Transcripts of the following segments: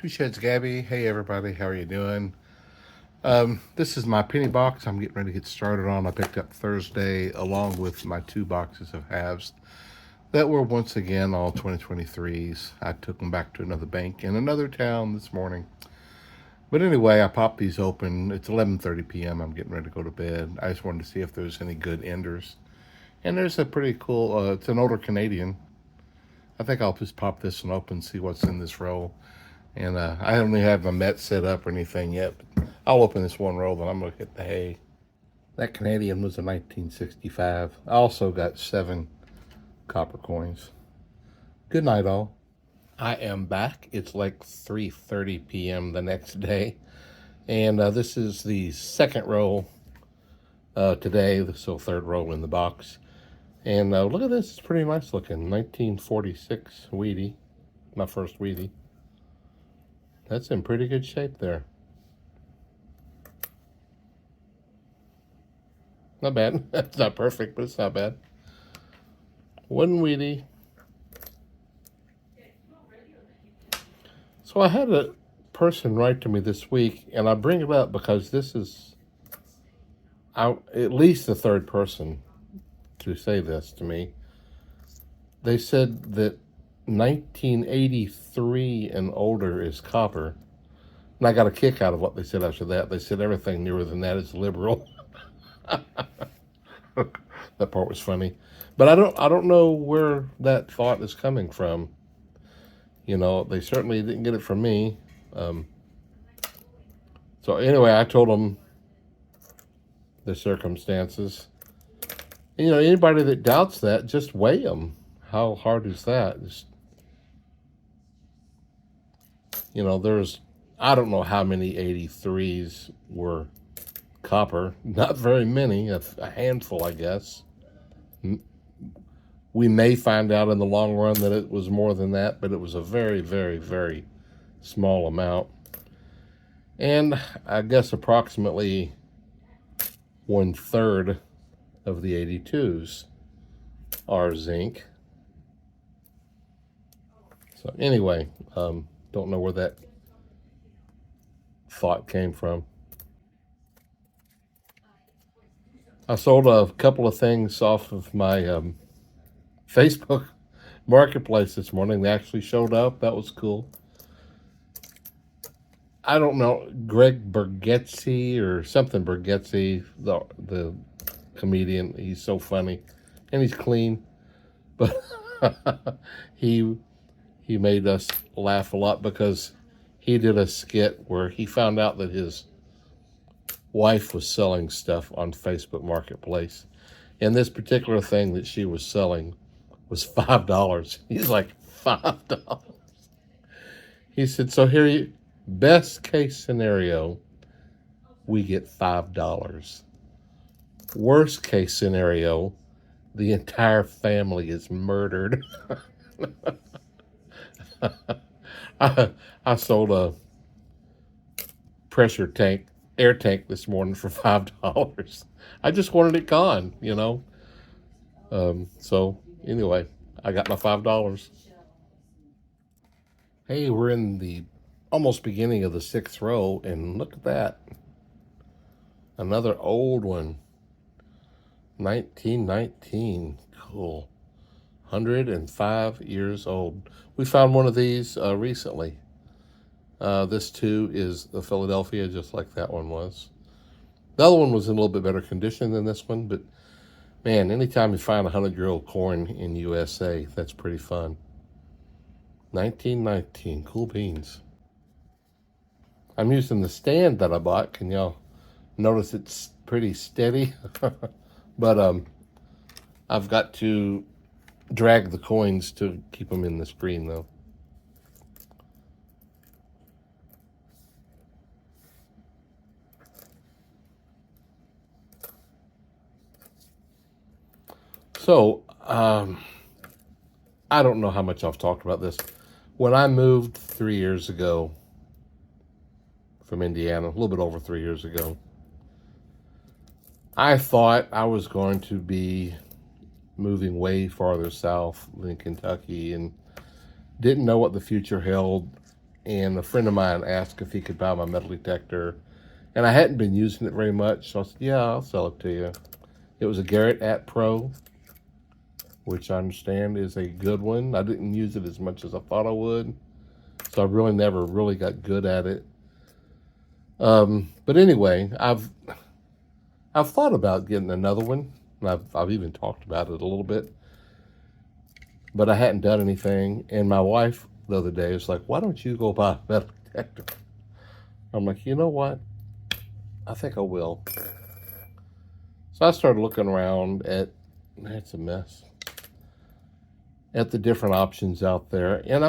Two Sheds Gabby. Hey everybody, how are you doing? This is my penny box I'm getting ready to get started on. I picked up Thursday along with my 2 boxes of halves that were once again all 2023s. I took them back to another bank in another town this morning. But anyway, I popped these open. It's 11:30 p.m. I'm getting ready to go to bed. I just wanted to see if there's any good enders. And there's a pretty cool, it's an older Canadian. I think I'll just pop this one open, see what's in this row. And I don't even have my Met set up or anything yet. But I'll open this one roll, then I'm going to hit the hay. That Canadian was a 1965. I also got 7 copper coins. Good night, all. I am back. It's like 3:30 p.m. the next day. And this is the second roll today, so third roll in the box. And look at this. It's pretty nice looking. 1946 Wheatie. My first Wheatie. That's in pretty good shape there. Not bad. It's not perfect, but it's not bad. One Wheatie. So I had a person write to me this week, and I bring it up because this is at least the third person to say this to me. They said that 1983 and older is copper. And I got a kick out of what they said after that. They said everything newer than that is liberal. That part was funny. But I don't know where that thought is coming from. You know, they certainly didn't get it from me. So anyway, I told them the circumstances. And, you know, anybody that doubts that, just weigh them. How hard is that? Just, you know, I don't know how many 83s were copper. Not very many, a handful, I guess. We may find out in the long run that it was more than that, but it was a very, very, very small amount. And I guess approximately 1/3 of the 82s are zinc. So anyway, don't know where that thought came from. I sold a couple of things off of my Facebook marketplace this morning. They actually showed up. That was cool. I don't know, Greg Bergetzi or something Bergetzi, the comedian. He's so funny, and he's clean, but he made us laugh a lot because he did a skit where he found out that his wife was selling stuff on Facebook Marketplace, and this particular thing that she was selling was $5. He's like, $5? He said, so here, best case scenario, we get $5. Worst case scenario, the entire family is murdered. I sold a air tank this morning for $5. I just wanted it gone, you know. So anyway, I got my $5. Hey, we're in the almost beginning of the 6th row, and look at that. Another old one. 1919. Cool. 105 years old. We found one of these recently. This too is the Philadelphia, just like that one was. The other one was in a little bit better condition than this one, but man, anytime you find a 100-year-old coin in USA, that's pretty fun. 1919, cool beans. I'm using the stand that I bought. Can y'all notice it's pretty steady? But I've got to drag the coins to keep them in the screen, though. So, I don't know how much I've talked about this. When I moved 3 years ago from Indiana, a little bit over 3 years ago, I thought I was going to be moving way farther south than Kentucky and didn't know what the future held. and a friend of mine asked if he could buy my metal detector, and I hadn't been using it very much, so I said, yeah, I'll sell it to you. It was a Garrett At Pro, which I understand is a good one. I didn't use it as much as I thought I would, so I really never really got good at it. But anyway, I've thought about getting another one, and I've even talked about it a little bit, but I hadn't done anything. And my wife the other day was like, "Why don't you go buy a metal detector?" I'm like, you know what? I think I will. So I started looking around at, it's a mess, at the different options out there, and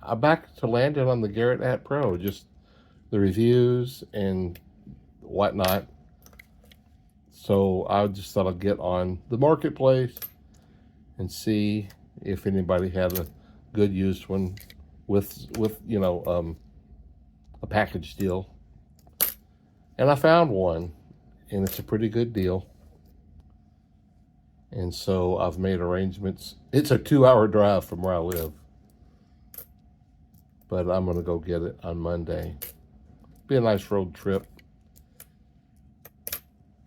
I'm back to landing on the Garrett At Pro, just the reviews and whatnot. So I just thought I'd get on the marketplace and see if anybody had a good used one with a package deal. And I found one, and it's a pretty good deal. And so I've made arrangements. It's a 2-hour drive from where I live, but I'm gonna go get it on Monday. Be a nice road trip.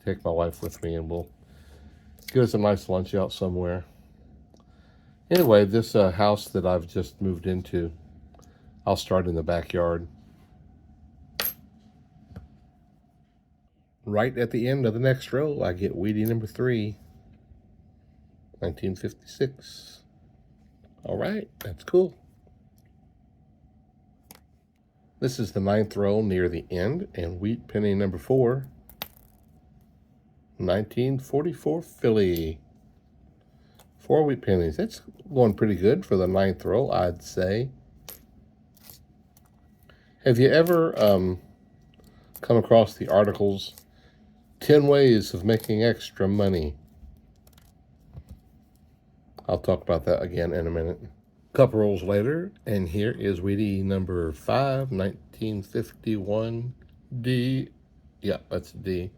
Take my wife with me, and we'll get us a nice lunch out somewhere. Anyway, this house that I've just moved into, I'll start in the backyard. Right at the end of the next row, I get Wheatie number 3, 1956. All right, that's cool. This is the 9th row near the end, and wheat penny number 4, 1944 Philly. 4 wheat pennies. That's going pretty good for the 9th row, I'd say. Have you ever come across the articles, 10 ways of making extra money? I'll talk about that again in a minute. A couple rolls later, and here is Wheatie number 5, 1951 D. Yeah, that's D.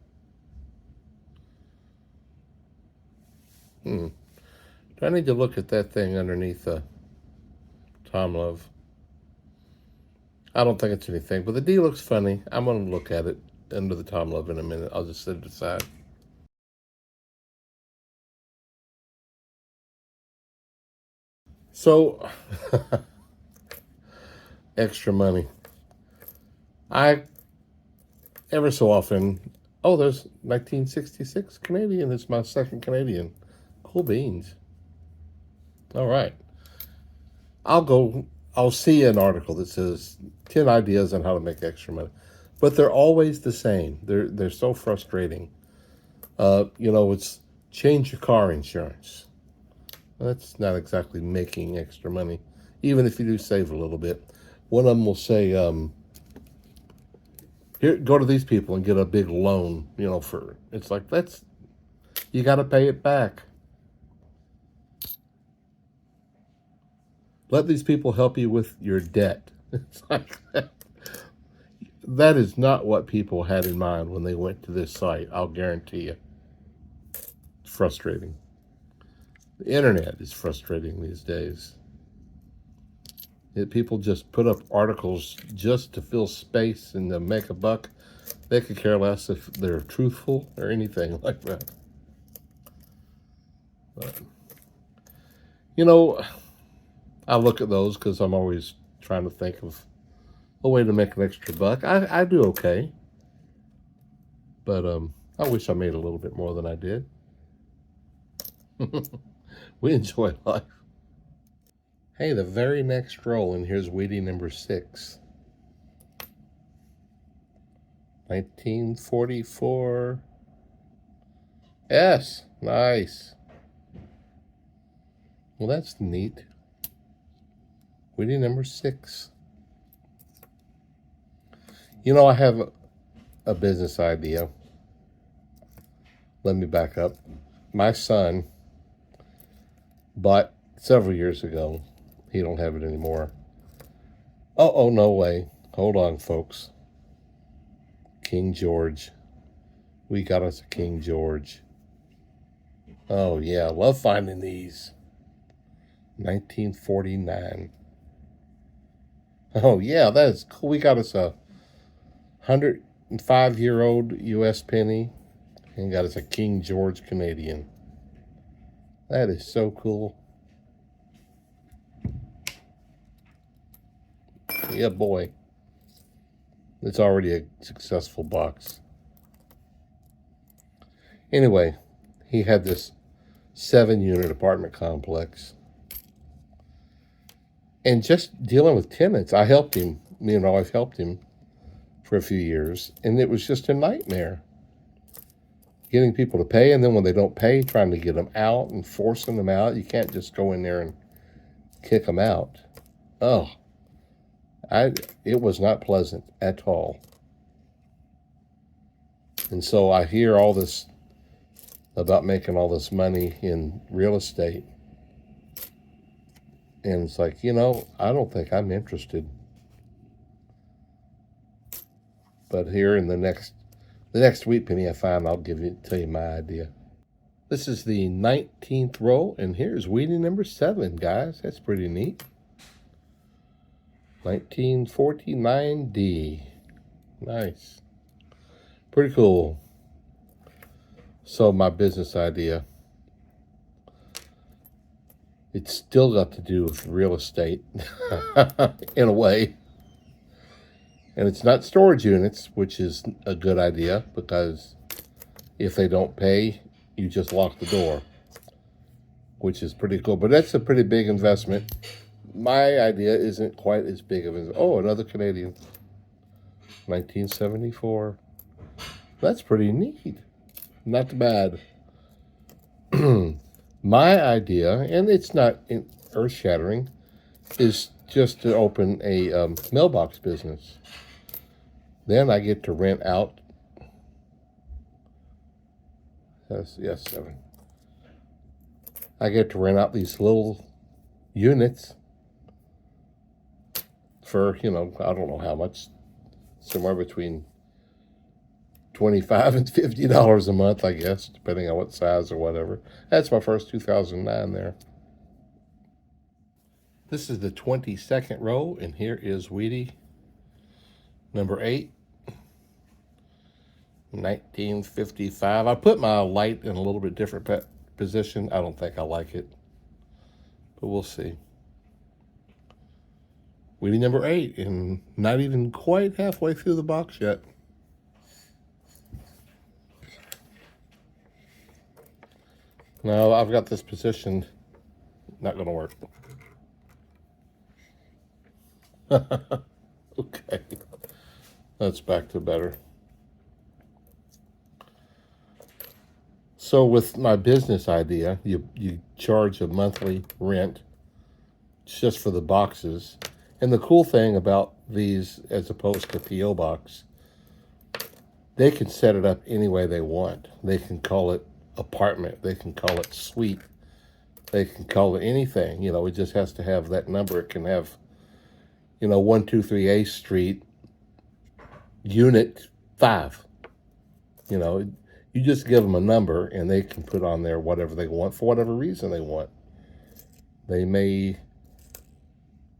Do I need to look at that thing underneath the Tom Love? I don't think it's anything, but the D looks funny. I'm going to look at it under the Tom Love in a minute. I'll just set it aside. So, extra money. I, ever so often, oh, there's 1966 Canadian. It's my second Canadian. Cool beans. All right. I'll see an article that says 10 ideas on how to make extra money. But they're always the same. They're so frustrating. It's change your car insurance. That's not exactly making extra money, even if you do save a little bit. One of them will say, here, go to these people and get a big loan, for, it's like, you got to pay it back. Let these people help you with your debt. It's like that is not what people had in mind when they went to this site, I'll guarantee you. It's frustrating. The internet is frustrating these days. People just put up articles just to fill space and to make a buck. They could care less if they're truthful or anything like that. But, I look at those because I'm always trying to think of a way to make an extra buck. I do okay, but I wish I made a little bit more than I did. We enjoy life. Hey, the very next roll, and here's Wheatie number 6. 1944 S. Nice. Well, that's neat. Wheatie number 6. I have a business idea. Let me back up. My son bought several years ago. He don't have it anymore. Oh, no way. Hold on, folks. King George. We got us a King George. Oh, yeah. Love finding these. 1949. Oh yeah, that is cool. We got us a 105-year-old U.S. penny and got us a King George Canadian. That is so cool. Yeah, boy. It's already a successful box. Anyway, he had this 7-unit apartment complex. And just dealing with tenants, I helped him. Me and my wife helped him for a few years. And it was just a nightmare getting people to pay. And then when they don't pay, trying to get them out and forcing them out. You can't just go in there and kick them out. Oh, it was not pleasant at all. And so I hear all this about making all this money in real estate. And it's like, I don't think I'm interested. But here in the next wheat penny I find, I'll tell you my idea. This is the 19th row, and here's weeding number 7, guys. That's pretty neat. 1949D. Nice. Pretty cool. So my business idea, it's still got to do with real estate in a way. And it's not storage units, which is a good idea because if they don't pay, you just lock the door, which is pretty cool. But that's a pretty big investment. My idea isn't quite as big of an... Oh, another Canadian. 1974. That's pretty neat. Not bad. My idea, and it's not earth-shattering, is just to open a mailbox business. Then I get to rent out. Yes, 7. I get to rent out these little units for, I don't know how much, somewhere between $25 and $50 a month, I guess, depending on what size or whatever. That's my first 2009 there. This is the 22nd row, and here is Wheatie number 8, 1955. I put my light in a little bit different position. I don't think I like it, but we'll see. Wheatie number 8, and not even quite halfway through the box yet. No, I've got this positioned. Not going to work. Okay. That's back to better. So with my business idea, you charge a monthly rent just for the boxes. And the cool thing about these, as opposed to P.O. Box, they can set it up any way they want. They can call it apartment. They can call it suite. They can call it anything. It just has to have that number. It can have, 123 A Street, Unit 5. You just give them a number, and they can put on there whatever they want for whatever reason they want. They may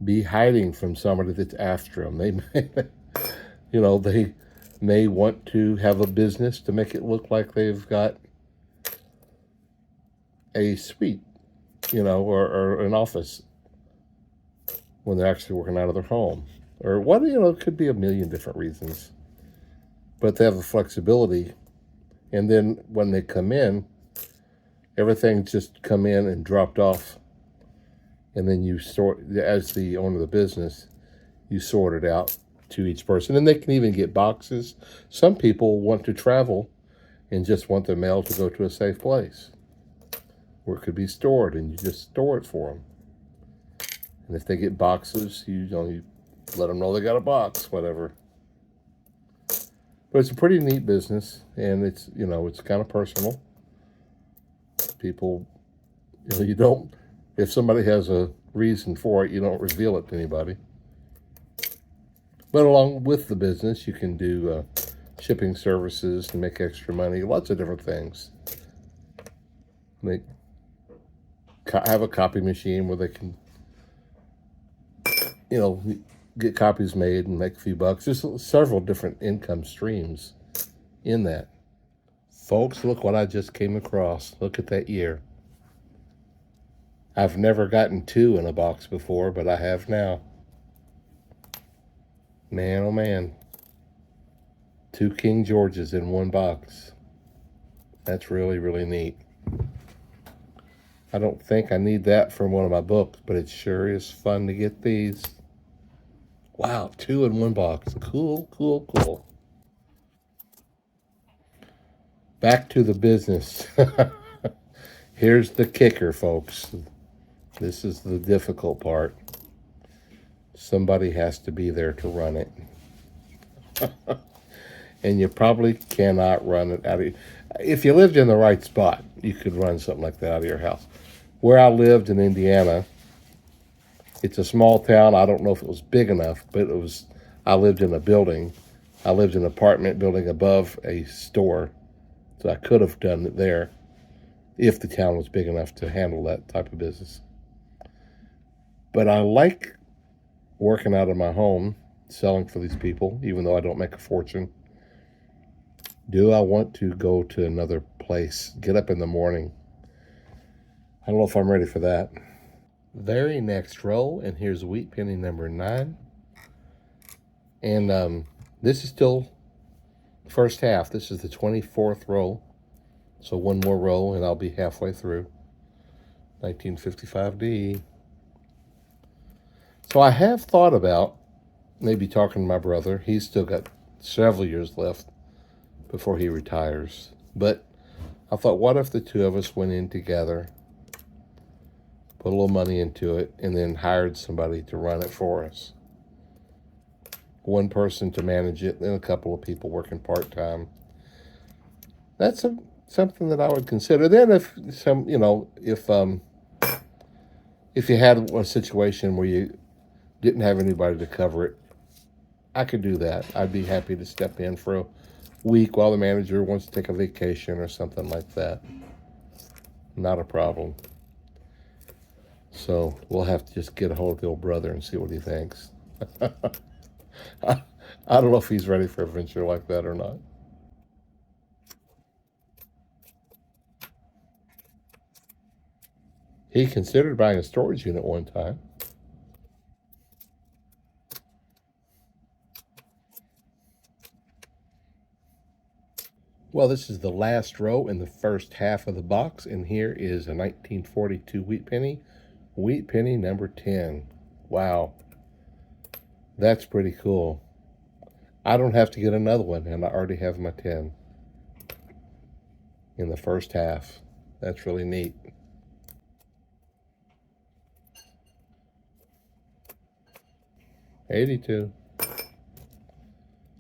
be hiding from somebody that's after them. They may, they may want to have a business to make it look like they've got a suite, or an office when they're actually working out of their home. Or what, it could be a million different reasons. But they have the flexibility. And then when they come in, everything just come in and dropped off. And then you sort, as the owner of the business, you sort it out to each person. And they can even get boxes. Some people want to travel and just want their mail to go to a safe place where it could be stored, and you just store it for them. And if they get boxes, you let them know they got a box, whatever. But it's a pretty neat business, and it's, it's kind of personal. People, you don't, if somebody has a reason for it, you don't reveal it to anybody. But along with the business, you can do shipping services to make extra money, lots of different things. They have a copy machine where they can, get copies made and make a few bucks. There's several different income streams in that. Folks, look what I just came across. Look at that year. I've never gotten 2 in a box before, but I have now. Man, oh man. 2 King Georges in one box. That's really, really neat. I don't think I need that from one of my books, but it sure is fun to get these. Wow, 2 in one box. Cool, cool, cool. Back to the business. Here's the kicker, folks. This is the difficult part. Somebody has to be there to run it. And you probably cannot run it out of... If you lived in the right spot, you could run something like that out of your house. Where I lived in Indiana, it's a small town. I don't know if it was big enough, but it was... I lived in a building. I lived in an apartment building above a store. So I could have done it there if the town was big enough to handle that type of business. But I like working out of my home, selling for these people, even though I don't make a fortune. Do I want to go to another place, get up in the morning? I don't know if I'm ready for that. Very next row, and here's wheat penny number 9. And this is still first half. This is the 24th row. So one more row and I'll be halfway through. 1955D. So I have thought about maybe talking to my brother. He's still got several years left before he retires. But I thought, what if the 2 of us went in together, put a little money into it, and then hired somebody to run it for us? One person to manage it, and a couple of people working part-time. That's something that I would consider. Then if you had a situation where you didn't have anybody to cover it, I could do that. I'd be happy to step in for a week while the manager wants to take a vacation or something like that. Not a problem. So we'll have to just get a hold of the old brother and see what he thinks. I don't know if he's ready for a venture like that or not. He considered buying a storage unit one time. Well, this is the last row in the first half of the box, and here is a 1942 wheat penny number 10. Wow. That's pretty cool. I don't have to get another one, and I already have my 10 in the first half. That's really neat. '82.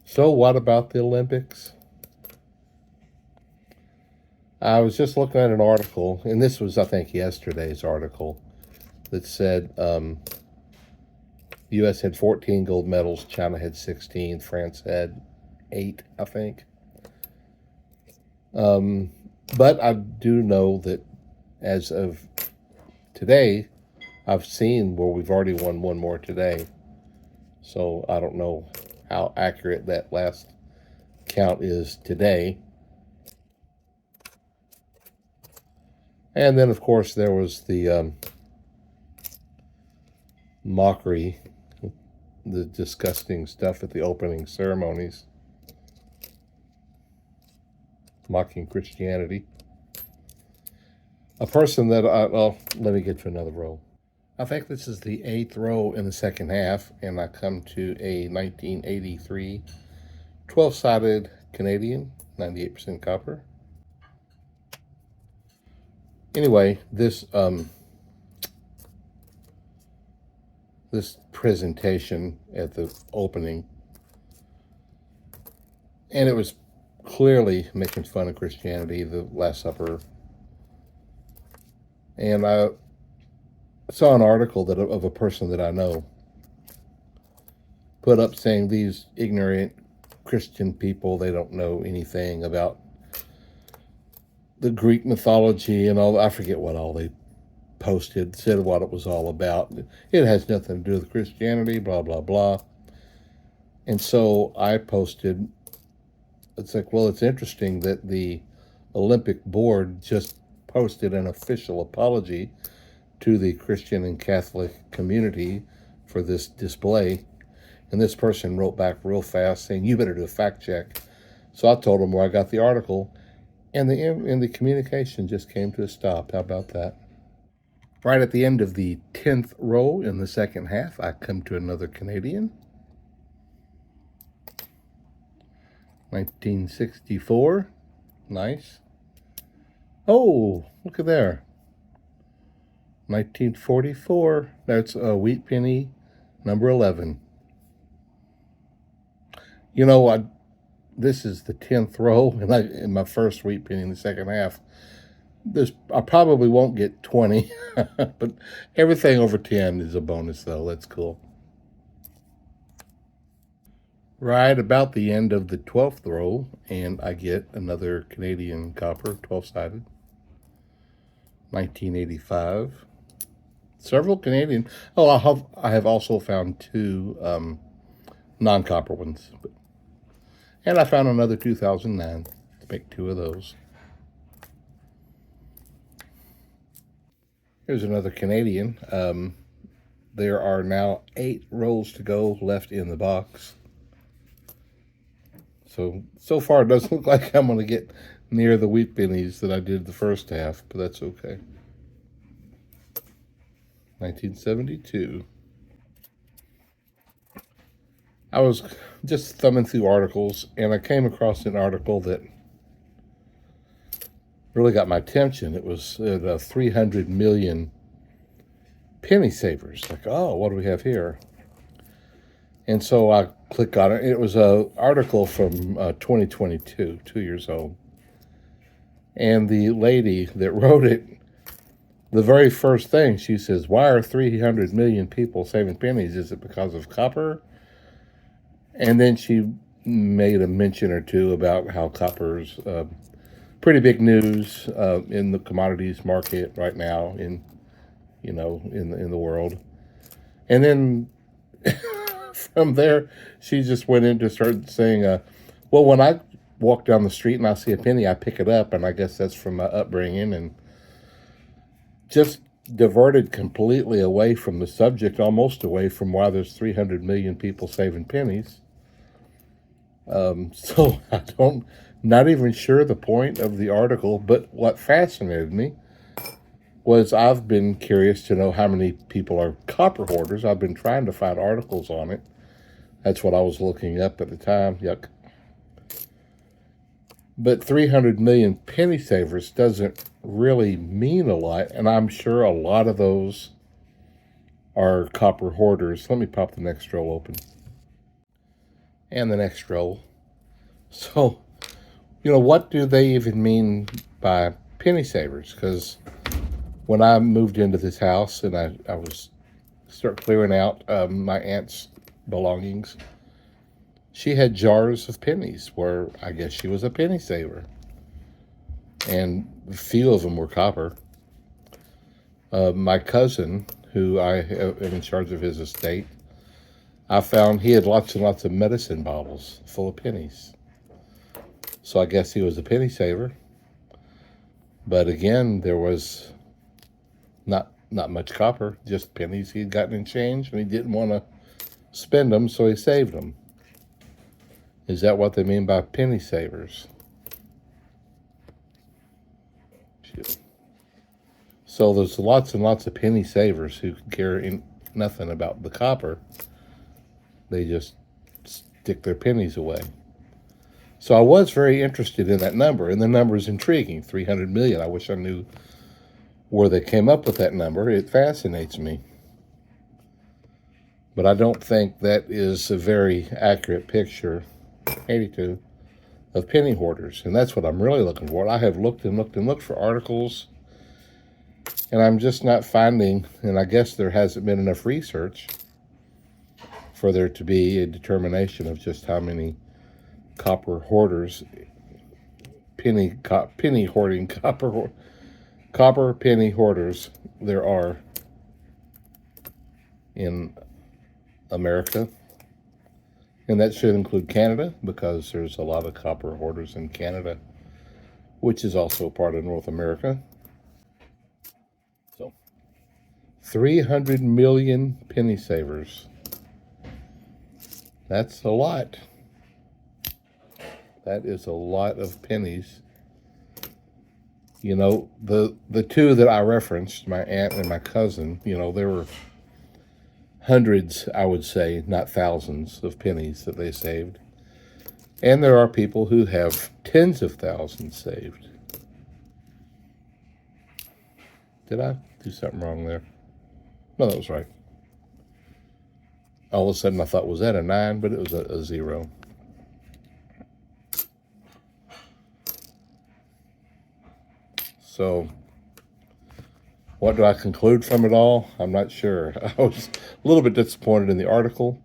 So what about the Olympics? I was just looking at an article, and this was, I think, yesterday's article, that said U.S. had 14 gold medals, China had 16, France had 8, I think. But I do know that as of today, I've seen where we've already won one more today. So I don't know how accurate that last count is today. And then, of course, there was the mockery, the disgusting stuff at the opening ceremonies, mocking Christianity. A person that let me get to another row. I think this is the 8th row in the second half, and I come to a 1983 12-sided Canadian, 98% copper. Anyway, this presentation at the opening, and it was clearly making fun of Christianity, the Last Supper. And I saw an article of a person that I know put up saying these ignorant Christian people, they don't know anything about the Greek mythology and all. I forget what all they posted, said what it was all about. It has nothing to do with Christianity, blah, blah, blah. And so I posted, it's like, well, it's interesting that the Olympic board just posted an official apology to the Christian and Catholic community for this display. And this person wrote back real fast saying, you better do a fact check. So I told them where I got the article, and the communication just came to a stop. How about that? Right at the end of the 10th row in the second half, I come to another Canadian. 1964. Nice. Oh, look at there. 1944. That's a wheat penny, number 11. You know what? This is the 10th row, and in my first wheat penny in the second half. I probably won't get 20, but everything over 10 is a bonus, though. That's cool. Right about the end of the 12th row, and I get another Canadian copper, 12-sided. 1985. Several Canadian. Oh, I have also found two non-copper ones. And I found another 2009 to make two of those. Here's another Canadian. There are now 8 rows to go left in the box. So far it doesn't look like I'm going to get near the wheat pennies that I did the first half, but that's okay. 1972. I was just thumbing through articles, and I came across an article that really got my attention. It was 300 million penny savers. Like, oh, what do we have here? And so I clicked on it. It was an article from 2022, 2 years old. And the lady that wrote it, the very first thing she says, why are 300 million people saving pennies? Is it because of copper? And then she made a mention or two about how copper's pretty big news in the commodities market right now in the world. And then from there, she just went into start saying, well, when I walk down the street and I see a penny, I pick it up, and I guess that's from my upbringing, and just diverted completely away from the subject, almost away from why there's 300 million people saving pennies. So not even sure the point of the article, but what fascinated me was I've been curious to know how many people are copper hoarders. I've been trying to find articles on it. That's what I was looking up at the time. Yuck. But 300 million penny savers doesn't really mean a lot, and I'm sure a lot of those are copper hoarders. Let me pop the next row open. And the next row. So, what do they even mean by penny savers? Because when I moved into this house and I was start clearing out my aunt's belongings, she had jars of pennies where I guess she was a penny saver. And a few of them were copper. My cousin, who I am in charge of his estate, I found he had lots and lots of medicine bottles full of pennies. So I guess he was a penny saver. But again, there was not much copper, just pennies he'd gotten in change, and he didn't want to spend them, so he saved them. Is that what they mean by penny savers? So there's lots and lots of penny savers who care nothing about the copper. They just stick their pennies away. So I was very interested in that number, and the number is intriguing, 300 million. I wish I knew where they came up with that number. It fascinates me. But I don't think that is a very accurate picture, 82, of penny hoarders. And that's what I'm really looking for. I have looked and looked and looked for articles, and I'm just not finding, and I guess there hasn't been enough research for there to be a determination of just how many copper hoarders, penny hoarding copper copper penny hoarders there are in America. And that should include Canada, because there's a lot of copper hoarders in Canada, which is also part of North America. So 300 million penny savers. That's a lot. That is a lot of pennies. You know, the two that I referenced, my aunt and my cousin, you know, there were hundreds, I would say, not thousands of pennies that they saved. And there are people who have tens of thousands saved. Did I do something wrong there? No, that was right. All of a sudden I thought, was that a 9? But it was a 0. So what do I conclude from it all? I'm not sure. I was a little bit disappointed in the article,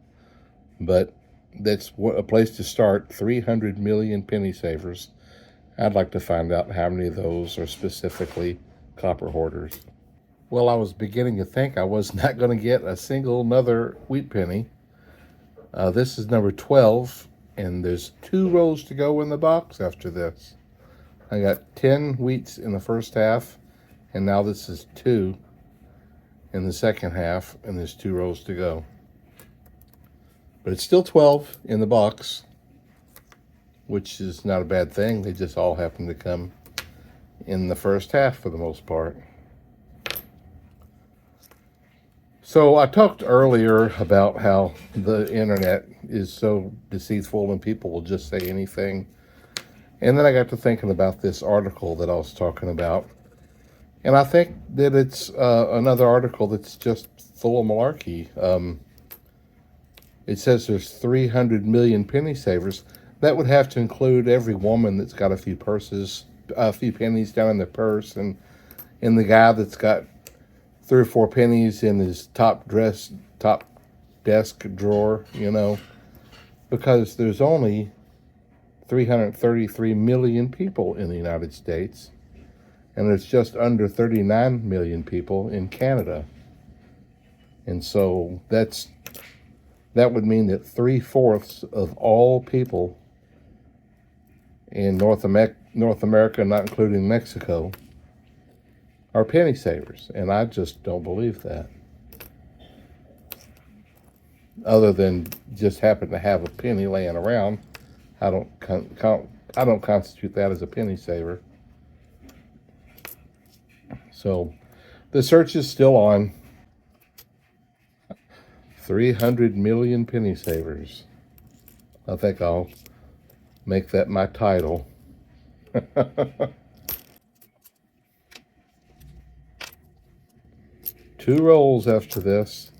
but that's a place to start. 300 million penny savers. I'd like to find out how many of those are specifically copper hoarders. Well, I was beginning to think I was not going to get a single another wheat penny. This is number 12, and there's 2 rows to go in the box after this. I got 10 wheats in the first half, and now this is 2 in the second half, and there's 2 rows to go. But it's still 12 in the box, which is not a bad thing. They just all happen to come in the first half for the most part. So I talked earlier about how the internet is so deceitful and people will just say anything. And then I got to thinking about this article that I was talking about. And I think that it's another article that's just full of malarkey. It says there's 300 million penny savers. That would have to include every woman that's got a few pennies down in their purse, and the guy that's got 3 or 4 pennies in his top desk drawer, you know, because there's only 333 million people in the United States, and there's just under 39 million people in Canada. And so that would mean that 3/4 of all people in North America, not including Mexico, are penny savers. And I just don't believe that. Other than just happen to have a penny laying around, I don't constitute that as a penny saver. So the search is still on. 300 million penny savers. I think I'll make that my title. 2 rolls after this.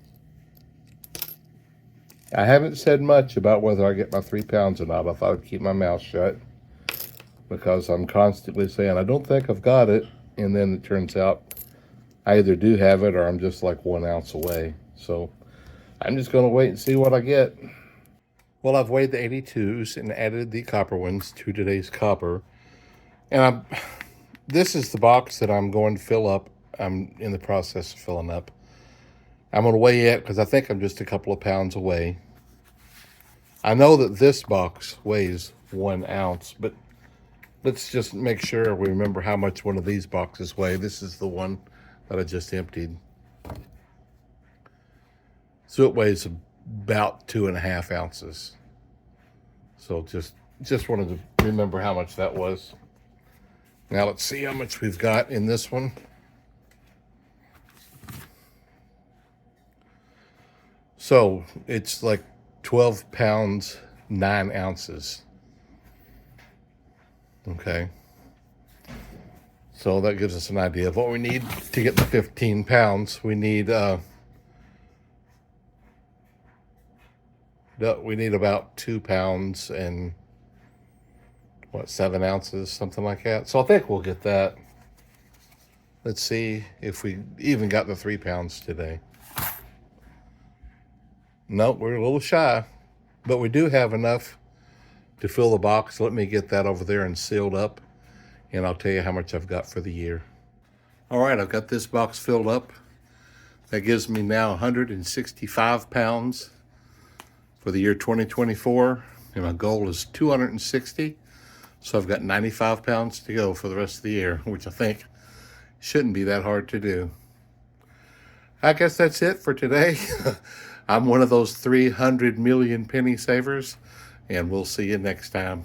I haven't said much about whether I get my 3 pounds or not. I thought I'd keep my mouth shut, because I'm constantly saying, I don't think I've got it. And then it turns out I either do have it or I'm just like 1 ounce away. So I'm just going to wait and see what I get. Well, I've weighed the 82s and added the copper ones to today's copper. And this is the box that I'm going to fill up. I'm in the process of filling up. I'm going to weigh it because I think I'm just a couple of pounds away. I know that this box weighs 1 ounce, but let's just make sure we remember how much one of these boxes weigh. This is the one that I just emptied. So it weighs about 2.5 ounces. So just wanted to remember how much that was. Now let's see how much we've got in this one. So it's like 12 pounds, 9 ounces. Okay. So that gives us an idea of what we need to get the 15 pounds. We need about 2 pounds and 7 ounces, something like that. So I think we'll get that. Let's see if we even got the 3 pounds today. Nope, we're a little shy, but we do have enough to fill the box. Let me get that over there and sealed up, and I'll tell you how much I've got for the year. All right, I've got this box filled up. That gives me now 165 pounds for the year 2024. And my goal is 260. So I've got 95 pounds to go for the rest of the year, which I think shouldn't be that hard to do. I guess that's it for today. I'm one of those 300 million penny savers, and we'll see you next time.